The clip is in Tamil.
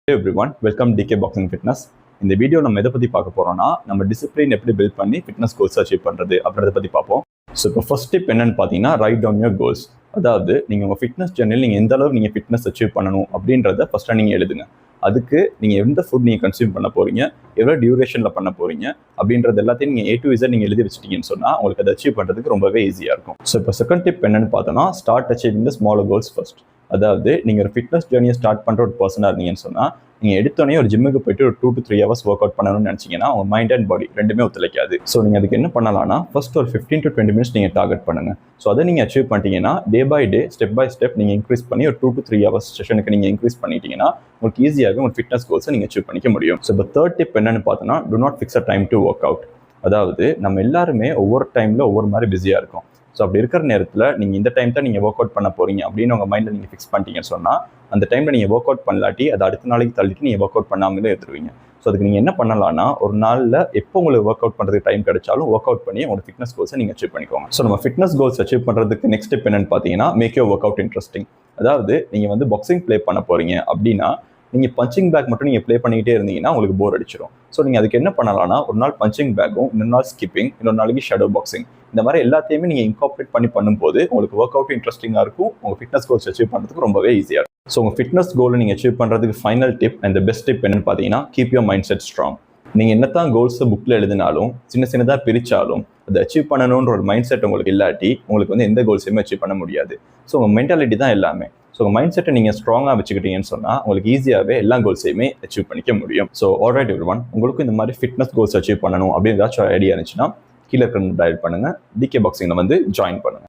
Hey everyone, welcome DK Boxing Fitness. இந்த வீடியோ நம்ம எதை பற்றி பார்க்க போகிறோம்னா நம்ம டிசிப்ளின் எப்படி பில்ட் பண்ணி ஃபிட்னஸ் கோல்ஸ் அச்சீவ் பண்ணுறது அப்படின்றத பற்றி பார்ப்போம். ஸோ இப்போ ஃபர்ஸ்ட் ஸ்டெப் என்னன்னு பார்த்தீங்கன்னா ரைட் டவுன் யோர் கோல்ஸ். அதாவது நீங்கள் உங்கள் ஃபிட்னஸ் ஜர்னியில் நீங்கள் எந்த அளவுக்கு நீங்கள் ஃபிட்னஸ் அச்சீவ் பண்ணணும் அப்படின்றத ஃபஸ்ட்டாக நீங்கள் எழுதுங்க. அதுக்கு நீங்கள் எந்த ஃபுட் நீங்கள் கன்சியூம் பண்ண போகிறீங்க, எவ்வளோ டியூரேஷனில் பண்ண போகிறீங்க அப்படின்றது எல்லாத்தையும் நீங்கள் A to Z நீங்கள் எழுதி வச்சிட்டீங்கன்னு சொன்னால் உங்களுக்கு அதை அச்சீவ் பண்ணுறதுக்கு ரொம்பவே ஈஸியாக இருக்கும். ஸோ இப்போ செகண்ட் டிப் என்னன்னு பார்த்தோன்னா start achieving the smaller goals first. அதாவது நீங்கள் ஒரு ஃபிட்னஸ் ஜர்னியை ஸ்டார்ட் பண்ணுற ஒரு பர்சனாக இருந்தீங்கன்னு சொன்னால் நீங்கள் எடுத்தோடனே ஒரு ஜிம்முக்கு போயிட்டு ஒரு 2 to 3 hours ஒர்க் அவுட் பண்ணணும்னு நினச்சிங்கன்னா உங்கள் மைண்ட் அண்ட் பாடி ரெண்டுமே ஒத்துழைக்காது. ஸோ நீங்கள் அதுக்கு என்ன பண்ணலாம்னா ஃபர்ஸ்ட் ஒரு 15 to 20 minutes நீங்கள் டார்கெட் பண்ணுங்கள். ஸோ அதை நீங்கள் அச்சீவ் பண்ணிட்டீங்கன்னா day by day step by step நீங்கள் இன்க்ரீஸ் பண்ணி ஒரு 2 to 3 hours செஷனுக்கு நீங்கள் இன்க்ரீஸ் பண்ணிட்டீங்கன்னா உங்களுக்கு ஈஸியாகவே உங்கள் ஃபிட்னஸ் கோல்ஸை நீங்கள் அச்சீவ் பண்ணிக்க முடியும். ஸோ இப்போ தேர்ட் டிப் என்னன்னு பார்த்தோன்னா do not fix a time to work out. அதாவது நம்ம எல்லாருமே ஒவ்வொரு டைமில் ஒவ்வொரு மாதிரி பிஸியாக இருக்கும். ஸோ அப்படி இருக்கிற நேரத்தில் நீங்கள் இந்த டைம் தான் நீங்கள் ஒர்க் அவுட் பண்ண போகிறீங்க அப்படின்னு உங்கள் மைண்டில் நீங்கள் ஃபிக்ஸ் பண்ணிட்டீங்கன்னு சொன்னால் அந்த டைமில் நீங்கள் ஒர்க் அவுட் பண்ணலாட்டி அது அடுத்த நாளைக்கு தள்ளிட்டு நீங்கள் ஒர்க் அவுட் பண்ணாமலே எடுத்துருவீங்க. ஸோ அதுக்கு நீங்கள் என்ன பண்ணலாம்னா ஒரு நாளில் எப்போ உங்களுக்கு ஒர்க் அவுட் பண்ணுறதுக்கு டைம் கிடைச்சாலும் ஒர்க் அவுட் பண்ணி உங்களோட ஃபிட்னஸ் கோல்ஸை நீங்கள் அச்சீவ் பண்ணிக்கோங்க. ஸோ நம்ம ஃபிட்னஸ் கோல்ஸ் அச்சீவ் பண்ணுறதுக்கு நெக்ஸ்ட் ஸ்டெப் என்னன்னு பார்த்தீங்கன்னா make your work out interesting. அதாவது நீங்கள் வந்து பாக்ஸிங் ப்ளே பண்ண போகிறீங்க அப்படின்னா நீங்கள் பஞ்சிங் பேக் மட்டும் நீங்கள் ப்ளே பண்ணிக்கிட்டே இருந்தீங்கன்னா உங்களுக்கு போர் அடிச்சிடும். ஸோ நீங்கள் அதுக்கு என்ன பண்ணலாம்னா ஒரு நாள் பஞ்சிங் பேக்கும், இன்னொரு நாள் ஸ்கிப்பிங், இன்னொரு நாளைக்கு ஷேடோ பாக்ஸிங், இந்த மாதிரி எல்லாத்தையுமே நீங்கள் இன்கார்பரேட் பண்ணி பண்ணும்போது உங்களுக்கு ஒர்க் அவுட் இன்ட்ரெஸ்டிங்காக இருக்கும், உங்கள் ஃபிட்னஸ் கோல்ஸ் அச்சீவ் பண்ணுறதுக்கு ரொம்பவே ஈஸியாக இருக்கும். ஸோ உங்கள் ஃபிட்னஸ் கோலை நீங்கள் அச்சீவ் பண்ணுறதுக்கு final tip and best tip என்னன்னு பார்த்தீங்கன்னா keep your mind set strong. நீங்கள் என்னத்தான் கோல்ஸை புக்கில் எழுதினாலும் சின்னதாக பிரித்தாலும் அதை அச்சீவ் பண்ணணுன்ற ஒரு மைண்ட் செட் உங்களுக்கு இல்லாட்டி உங்களுக்கு வந்து எந்த கோல்ஸையுமே அச்சீவ் பண்ண முடியாது. ஸோ உங்கள் மென்டாலிட்டி தான் எல்லாமே. ஸோ உங்கள் மைண்ட் செட்டை நீங்கள் ஸ்ட்ராங்காக வச்சுக்கிட்டீங்கன்னு சொன்னால் உங்களுக்கு ஈஸியாகவே எல்லா கோல்ஸையுமே அச்சீவ் பண்ணிக்க முடியும். ஸோ ஆல்ரைட் எவ்ரிவன், உங்களுக்கும் இந்த மாதிரி ஃபிட்னஸ் கோல்ஸ் அச்சீவ் பண்ணணும் அப்படின்னு ஏதாச்சும் ஐடியா இருந்துச்சுன்னா கீழே இருக்கிற டயல் பண்ணுங்கள், DK பாக்ஸிங்கில் வந்து ஜாயின் பண்ணுங்கள்.